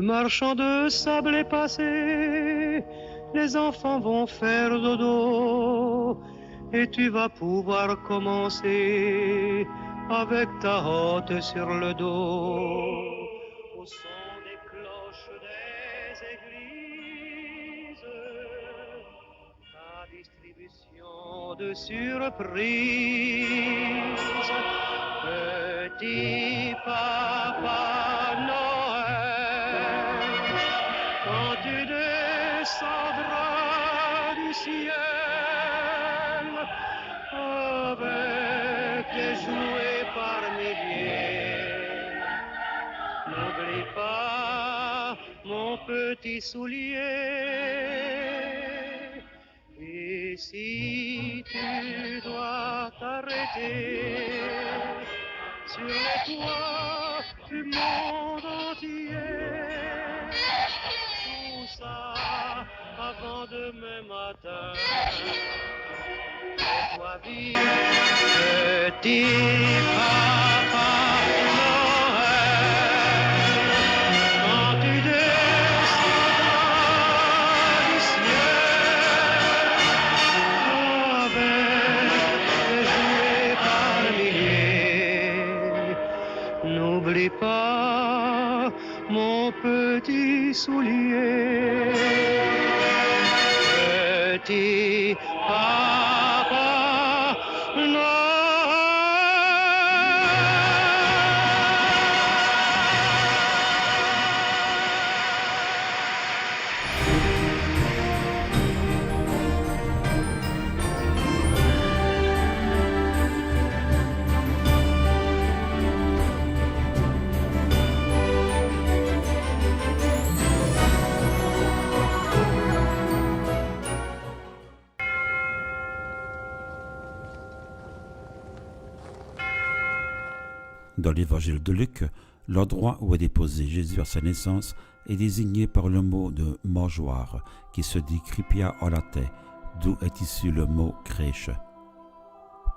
marchand de sable est passé, les enfants vont faire dodo, et tu vas pouvoir commencer avec ta hotte sur le dos. Au son des cloches des églises, ta distribution de surprises. Petit papa Noël, quand tu descendras du ciel avec les jouets par milliers, n'oublie pas mon petit soulier. Et si tu dois t'arrêter sur les toits du monde entier, tout ça avant demain matin. Fais-toi vivre, petit papa Noël, quand tu descendras du ciel avec les jouets par milliers. N'oublie pas mon petit soulier, petit papa Noël. Dans l'évangile de Luc, l'endroit où est déposé Jésus à sa naissance est désigné par le mot de mangeoire, qui se dit cripia en latin, d'où est issu le mot crèche.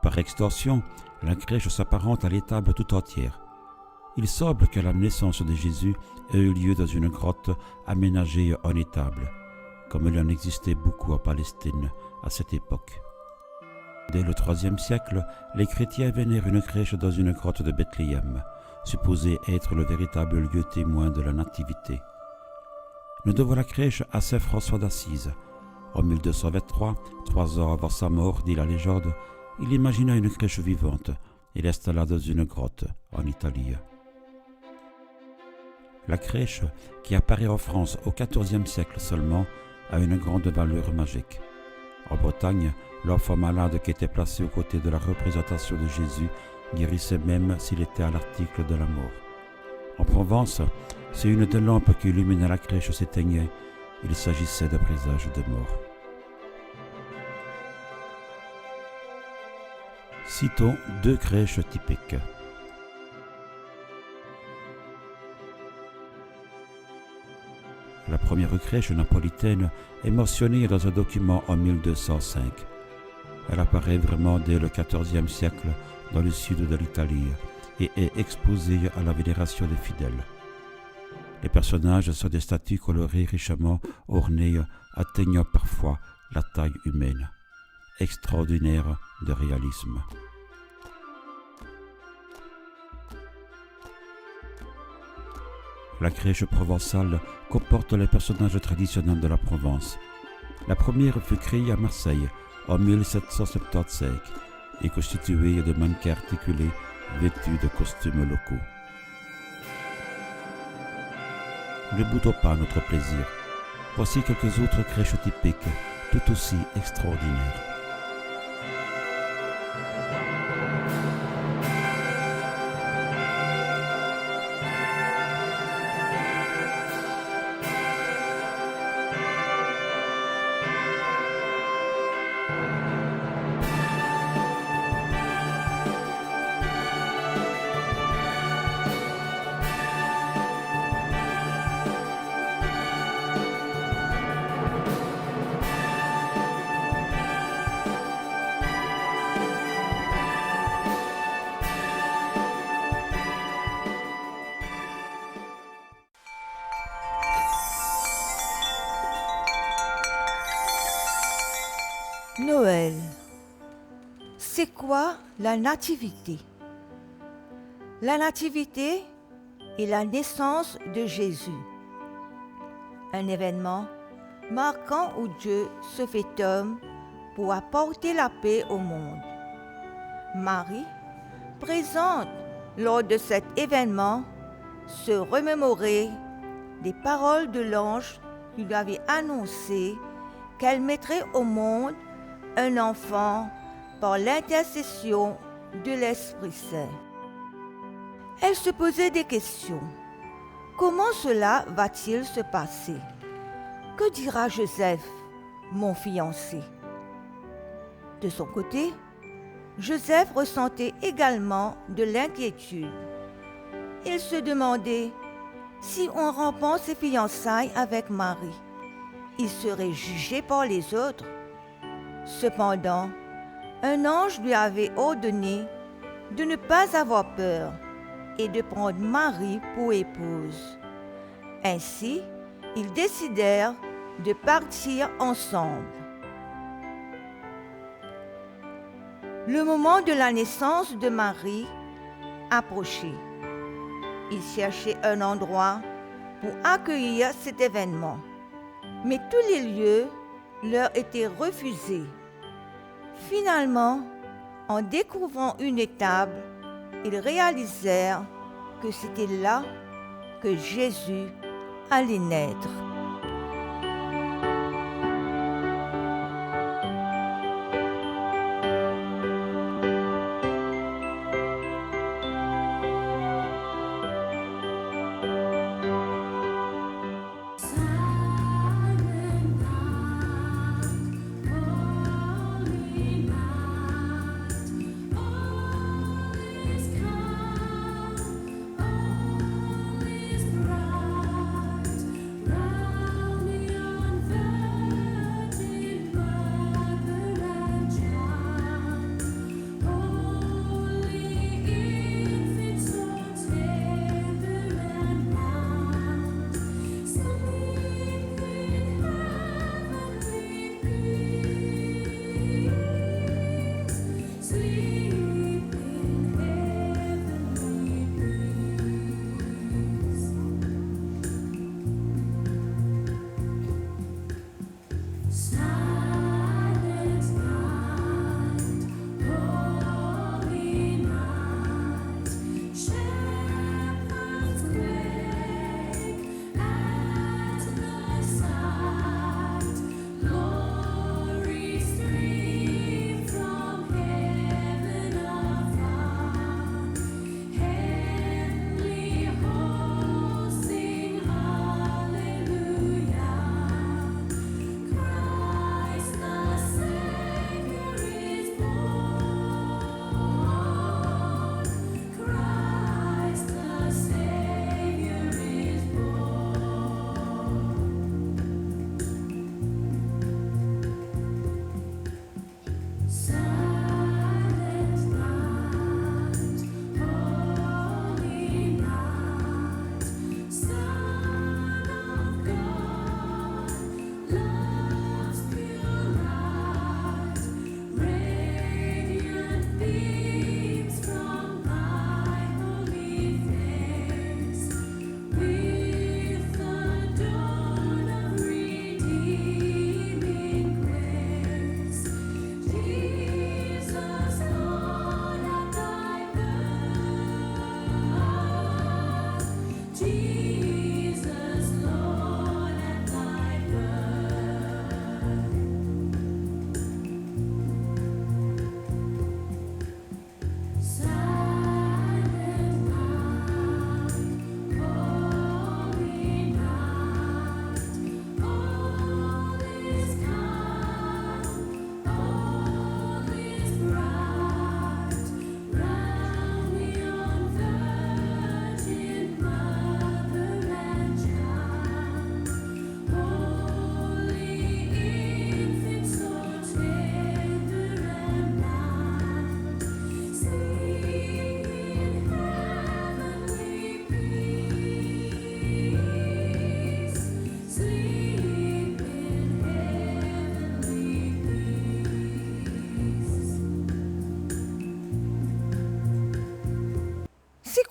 Par extension, la crèche s'apparente à l'étable tout entière. Il semble que la naissance de Jésus ait eu lieu dans une grotte aménagée en étable, comme il en existait beaucoup en Palestine à cette époque. Dès le IIIe siècle, les chrétiens vénèrent une crèche dans une grotte de Bethléem, supposée être le véritable lieu témoin de la nativité. Nous devons la crèche à saint François d'Assise. En 1223, 3 ans avant sa mort, dit la légende, il imagina une crèche vivante et l'installa dans une grotte en Italie. La crèche, qui apparaît en France au XIVe siècle seulement, a une grande valeur magique. En Bretagne, l'enfant malade qui était placé aux côtés de la représentation de Jésus guérissait même s'il était à l'article de la mort. En Provence, si une des lampes qui illuminait la crèche s'éteignait, il s'agissait de présage de mort. Citons 2 crèches typiques. La première crèche napolitaine est mentionnée dans un document en 1205. Elle apparaît vraiment dès le XIVe siècle dans le sud de l'Italie et est exposée à la vénération des fidèles. Les personnages sont des statues colorées richement ornées, atteignant parfois la taille humaine. Extraordinaire de réalisme. La crèche provençale comporte les personnages traditionnels de la Provence. La première fut créée à Marseille en 1775 et constituée de mannequins articulés vêtus de costumes locaux. Ne boudons pas notre plaisir. Voici quelques autres crèches typiques, tout aussi extraordinaires. Noël. C'est quoi la nativité? La nativité est la naissance de Jésus. Un événement marquant où Dieu se fait homme pour apporter la paix au monde. Marie, présente lors de cet événement, se remémorait les paroles de l'ange qui lui avait annoncé qu'elle mettrait au monde un enfant par l'intercession de l'Esprit Saint. Elle se posait des questions. Comment cela va-t-il se passer? Que dira Joseph, mon fiancé? De son côté, Joseph ressentait également de l'inquiétude. Il se demandait si on rompt ses fiançailles avec Marie, il serait jugé par les autres. Cependant, un ange lui avait ordonné de ne pas avoir peur et de prendre Marie pour épouse. Ainsi, ils décidèrent de partir ensemble. Le moment de la naissance de Marie approchait. Ils cherchaient un endroit pour accueillir cet événement, mais tous les lieux leur étaient refusés. Finalement, en découvrant une étable, ils réalisèrent que c'était là que Jésus allait naître.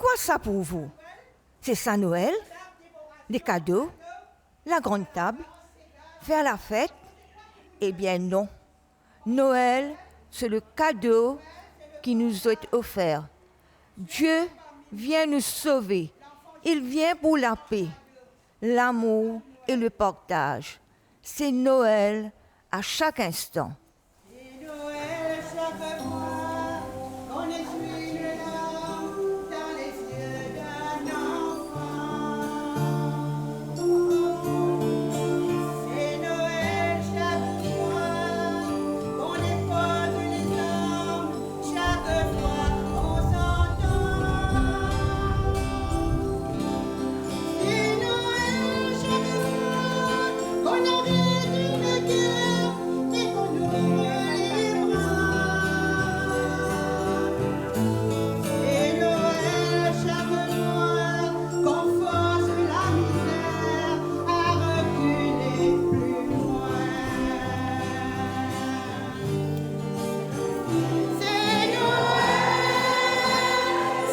quoi ça pour vous? C'est ça Noël? Les cadeaux? La grande table? Faire la fête? Eh bien non. Noël, c'est le cadeau qui nous est offert. Dieu vient nous sauver. Il vient pour la paix, l'amour et le partage. C'est Noël à chaque instant. Et Noël chaque fois qu'on essuie une larme dans les yeux d'un enfant. C'est Noël chaque fois qu'on dépose les armes, chaque fois qu'on s'entend. C'est Noël chaque fois qu'on arrête une guerre et qu'on ouvre les bras. C'est Noël chaque fois qu'on force la misère à reculer plus loin. C'est Noël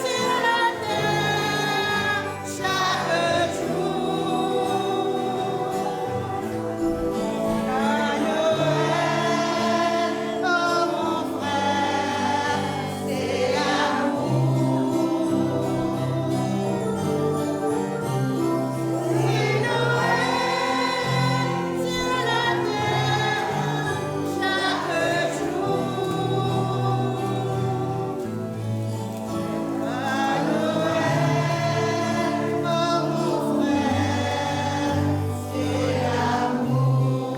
sur la terre chaque jour. À Noël, oh mon frère, c'est l'amour. C'est Noël sur la terre chaque jour. À Noël, oh mon frère, c'est l'amour.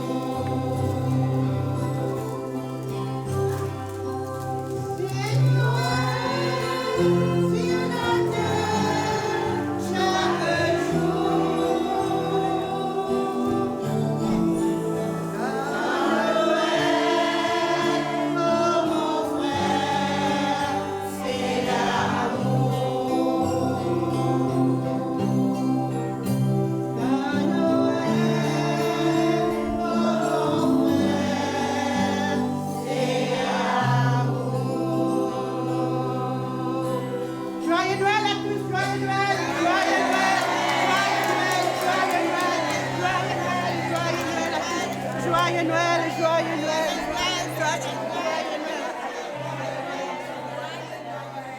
C'est Noël sur la terre chaque jour. À Noël, oh mon frère, c'est l'amour. À Noël, oh mon frère, c'est l'amour. Joyeux Noël à tous, joyeux Noël, joyeux Noël, joyeux Noël, joyeux Noël, joyeux Noël, joyeux Noël à tous, joyeux Noël,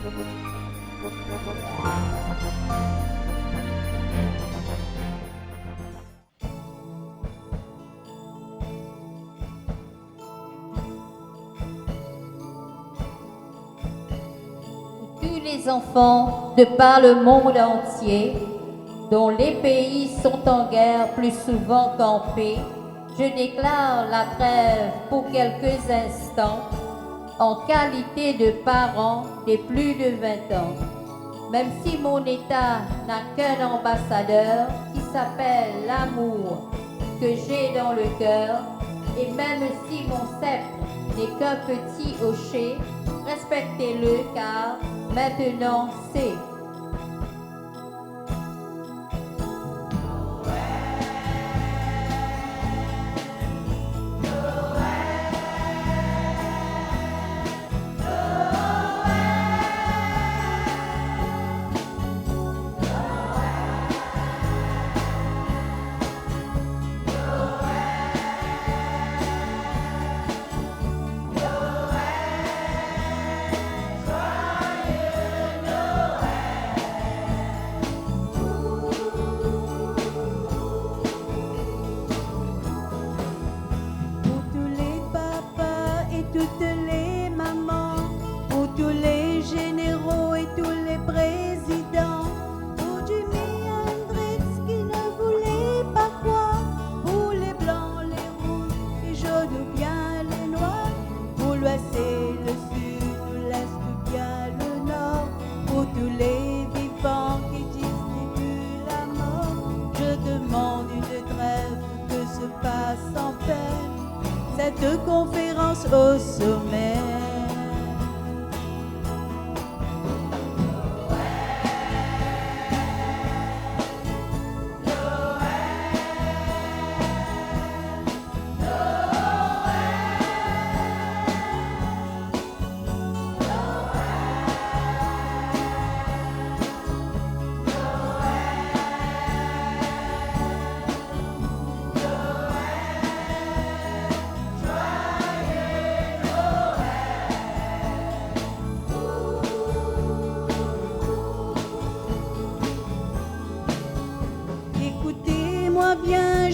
joyeux Noël, joyeux Noël. Tous les enfants de par le monde entier, dont les pays sont en guerre plus souvent qu'en paix, je déclare la trêve pour quelques instants en qualité de parent des plus de 20 ans. Même si mon État n'a qu'un ambassadeur qui s'appelle l'amour que j'ai dans le cœur, et même si mon sceptre n'est qu'un petit hocher, respectez-le car maintenant c'est. Pour tous les papas et toutes les mamans, pour tous les généraux et tous les présidents, pour Jimi Hendrix qui ne voulait pas croire, pour les blancs, les rouges, les jaunes ou bien les noirs, pour l'ouest et le sud, l'est ou bien le nord, pour tous les vivants qui distribuent la mort, je demande une trêve que se passe en paix cette conférence au sommet.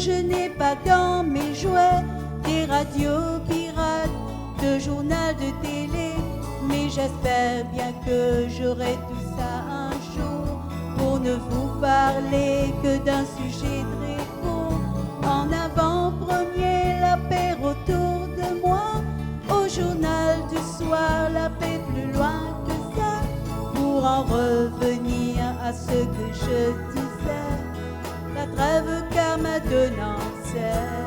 je n'ai pas dans mes jouets des radios pirates, de journal de télé, mais j'espère bien que j'aurai tout ça un jour pour ne vous parler que d'un sujet très court. En avant-première, la paix autour de moi, au journal du soir, la paix plus loin que ça, pour en revenir à ce que je disais, la trêve car maintenant c'est.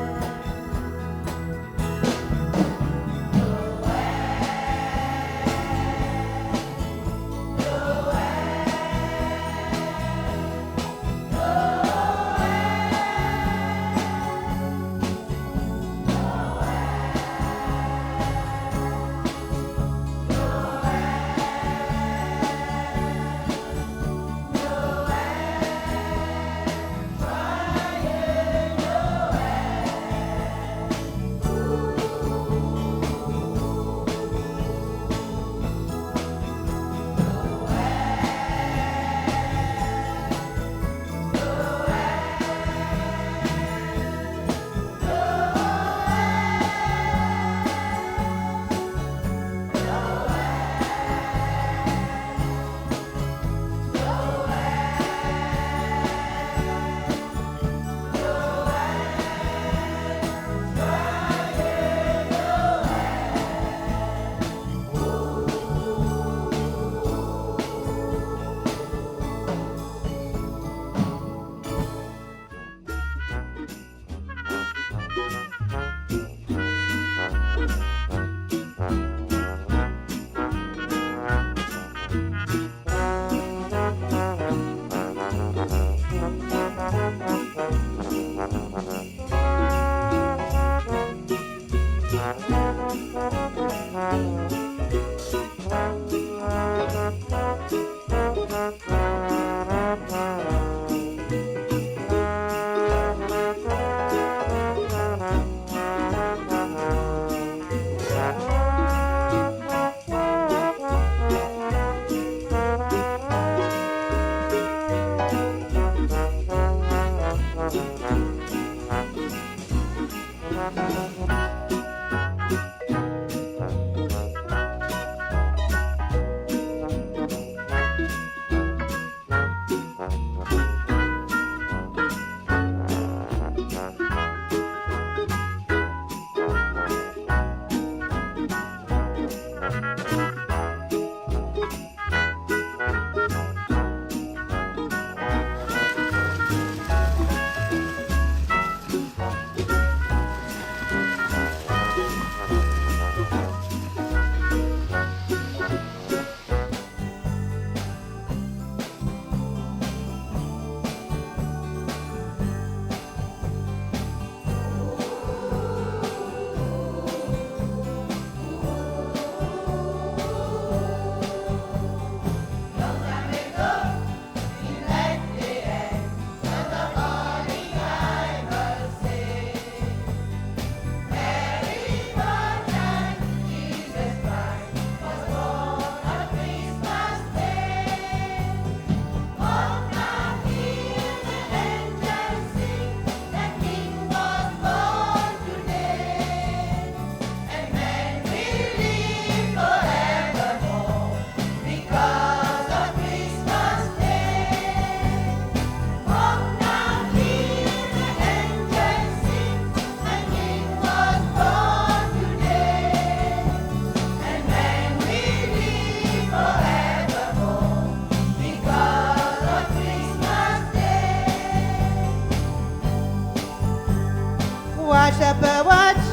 Watch up a watch,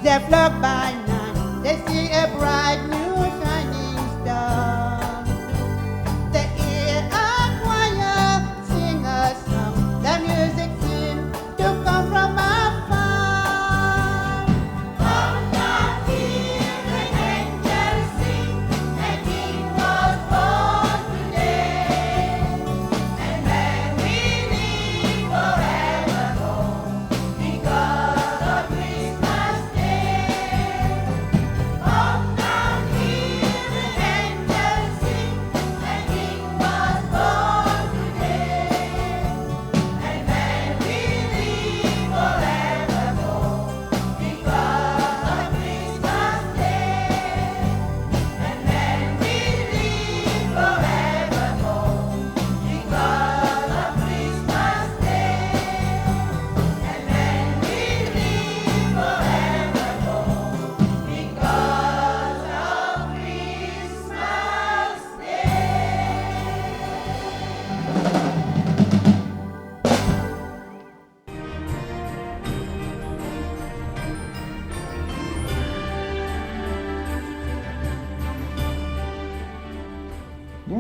they flock by night. They see a bright new shining star. They hear a choir sing a song. The music seems to come from afar. Come down here, the angels sing, a king was born today. And when we live forevermore, because of Christmas Day.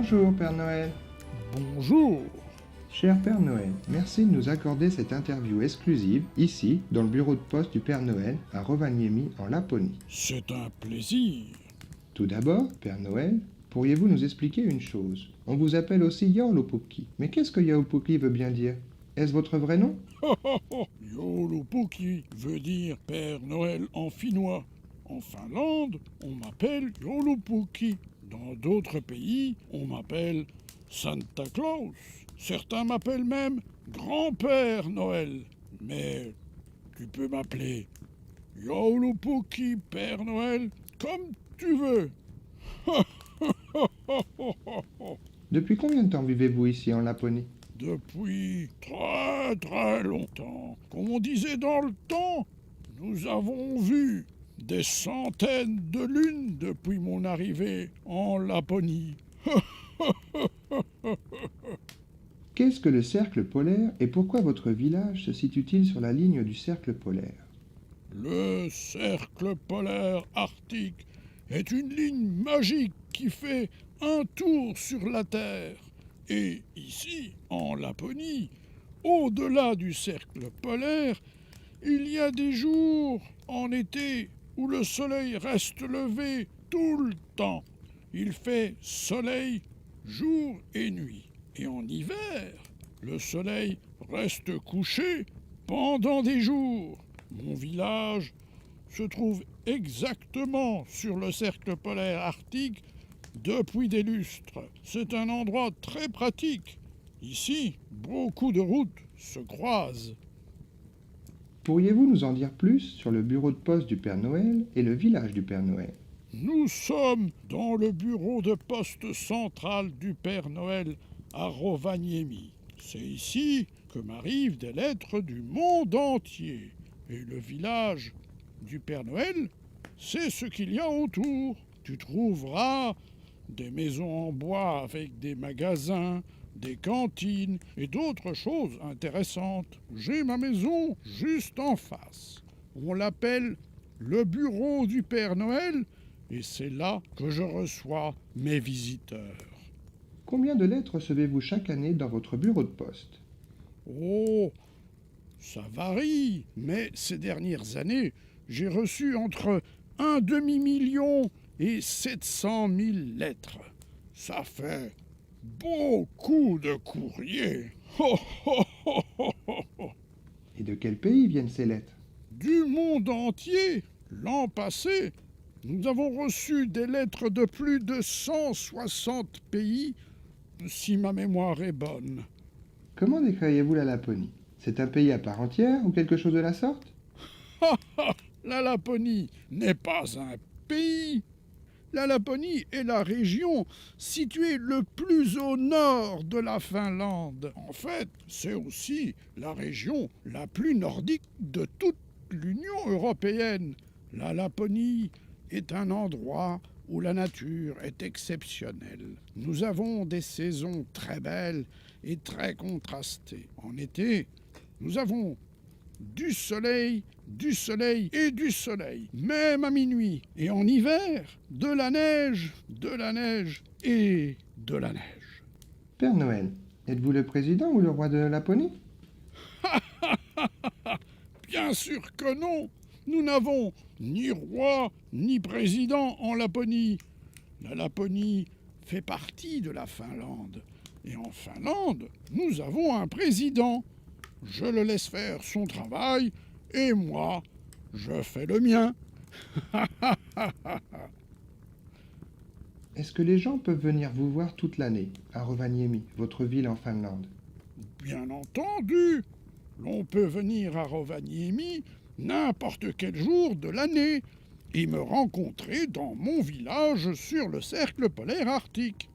Bonjour Père Noël. Bonjour. Cher Père Noël, merci de nous accorder cette interview exclusive ici, dans le bureau de poste du Père Noël à Rovaniemi en Laponie. C'est un plaisir. Tout d'abord, Père Noël, pourriez-vous nous expliquer une chose? On vous appelle aussi Joulupukki. Mais qu'est-ce que Joulupukki veut bien dire? Est-ce votre vrai nom? Joulupukki veut dire Père Noël en finnois. En Finlande, on m'appelle Joulupukki. Dans d'autres pays, on m'appelle Santa Claus. Certains m'appellent même Grand-Père Noël. Mais tu peux m'appeler Joulupukki Père Noël comme tu veux. Depuis combien de temps vivez-vous ici en Laponie? Depuis très très longtemps. Comme on disait dans le temps, nous avons vu des centaines de lunes depuis mon arrivée en Laponie. Qu'est-ce que le cercle polaire et pourquoi votre village se situe-t-il sur la ligne du cercle polaire? Le cercle polaire arctique est une ligne magique qui fait un tour sur la Terre. Et ici, en Laponie, au-delà du cercle polaire, il y a des jours en été où le soleil reste levé tout le temps. Il fait soleil jour et nuit. Et en hiver, le soleil reste couché pendant des jours. Mon village se trouve exactement sur le cercle polaire arctique depuis des lustres. C'est un endroit très pratique. Ici, beaucoup de routes se croisent. Pourriez-vous nous en dire plus sur le bureau de poste du Père Noël et le village du Père Noël? Nous sommes dans le bureau de poste central du Père Noël à Rovaniemi. C'est ici que m'arrivent des lettres du monde entier. Et le village du Père Noël, c'est ce qu'il y a autour. Tu trouveras des maisons en bois avec des magasins, des cantines et d'autres choses intéressantes. J'ai ma maison juste en face. On l'appelle le bureau du Père Noël et c'est là que je reçois mes visiteurs. Combien de lettres recevez-vous chaque année dans votre bureau de poste? Oh, ça varie, mais ces dernières années, j'ai reçu entre un demi-million et 700 000 lettres. Ça fait beaucoup de courriers. Et de quel pays viennent ces lettres? Du monde entier. L'an passé, nous avons reçu des lettres de plus de 160 pays, si ma mémoire est bonne. Comment décririez-vous la Laponie? C'est un pays à part entière ou quelque chose de la sorte? La Laponie n'est pas un pays. La Laponie est la région située le plus au nord de la Finlande. En fait, c'est aussi la région la plus nordique de toute l'Union européenne. La Laponie est un endroit où la nature est exceptionnelle. Nous avons des saisons très belles et très contrastées. En été, nous avons du soleil et du soleil, même à minuit. Et en hiver, de la neige et de la neige. Père Noël, êtes-vous le président ou le roi de Laponie? Bien sûr que non. Nous n'avons ni roi ni président en Laponie. La Laponie fait partie de la Finlande. Et en Finlande, nous avons un président. Je le laisse faire son travail et moi, je fais le mien. Est-ce que les gens peuvent venir vous voir toute l'année à Rovaniemi, votre ville en Finlande? Bien entendu, l'on peut venir à Rovaniemi n'importe quel jour de l'année et me rencontrer dans mon village sur le cercle polaire arctique.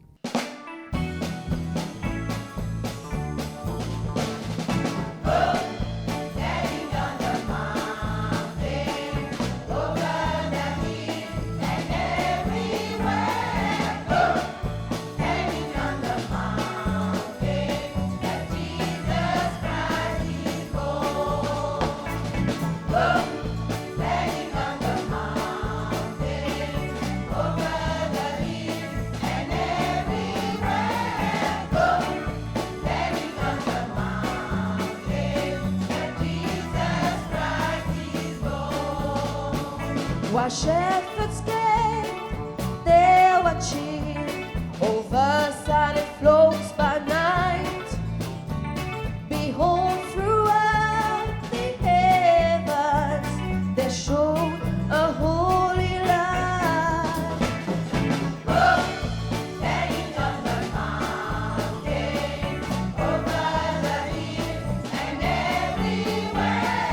Over the hills and while shepherds came, they're watching over silent floats by night. Behold, throughout the heavens, there shone a holy light. Standing on the mountain, over the hills and everywhere.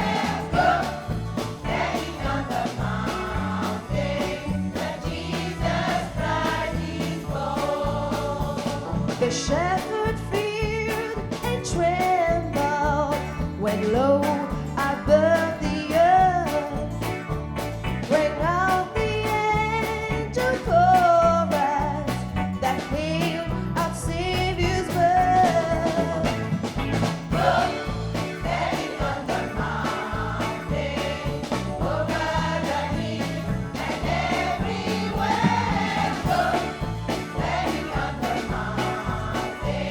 Standing on the mountain, where Jesus Christ is born. The shepherd feared and trembled when lo, above the earth rang out the angel chorus that hailed our Savior's birth. Standing on the mountain, over the hills and everywhere. Standing on the mountain,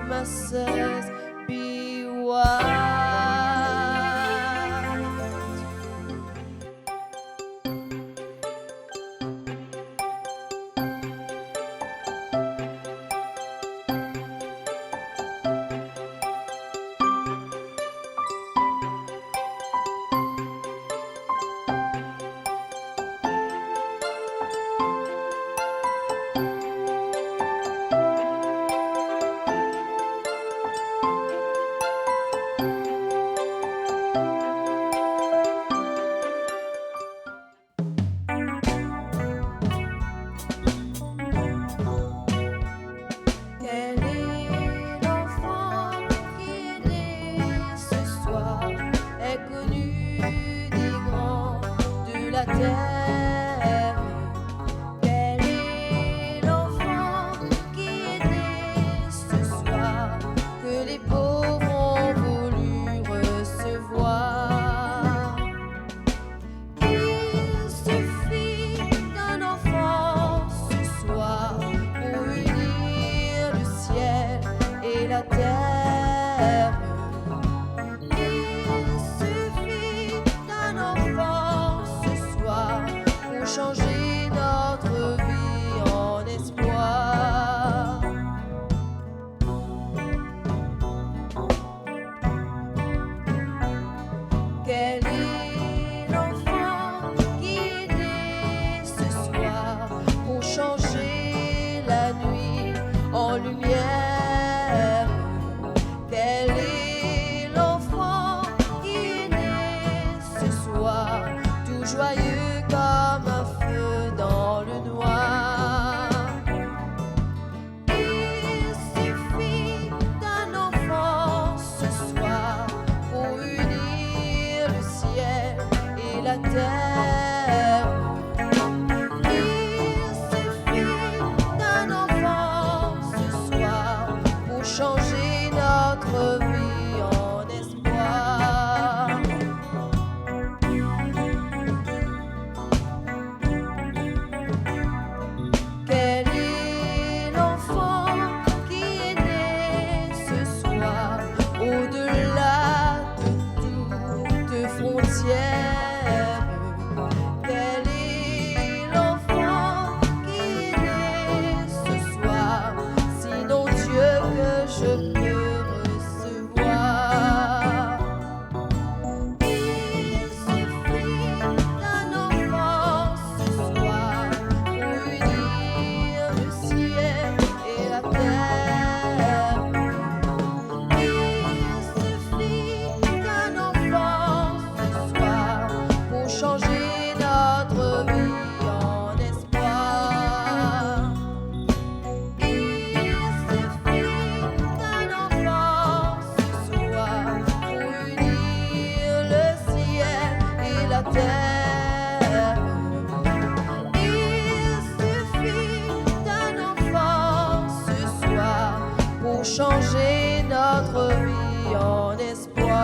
Christmases be white. terre. Quel est l'enfant qui est né ce soir, que les pauvres ont voulu recevoir? Il suffit d'un enfant ce soir pour unir le ciel et la terre. Il suffit d'un enfant ce soir pour changer notre vie en espoir. Quel est l'enfant qui est né ce soir pour changer la nuit en lumière? Quel est l'enfant qui est né ce soir tout joyeux comme un feu dans le noir? Il suffit d'un enfant ce soir pour unir le ciel et la terre. Il suffit d'un enfant ce soir pour changer notre vie en espoir. Quel est l'enfant qui est né ce soir au-delà de toute frontière? Quel est l'enfant qui est né ce soir, sinon Dieu que je peux recevoir? Il suffit d'un enfant ce soir pour unir le ciel et la terre. Il suffit d'un enfant ce soir pour changer notre vie en espoir. Il suffit d'un enfant ce soir pour unir le ciel et la terre. Il suffit d'un enfant ce soir pour changer notre vie en espoir.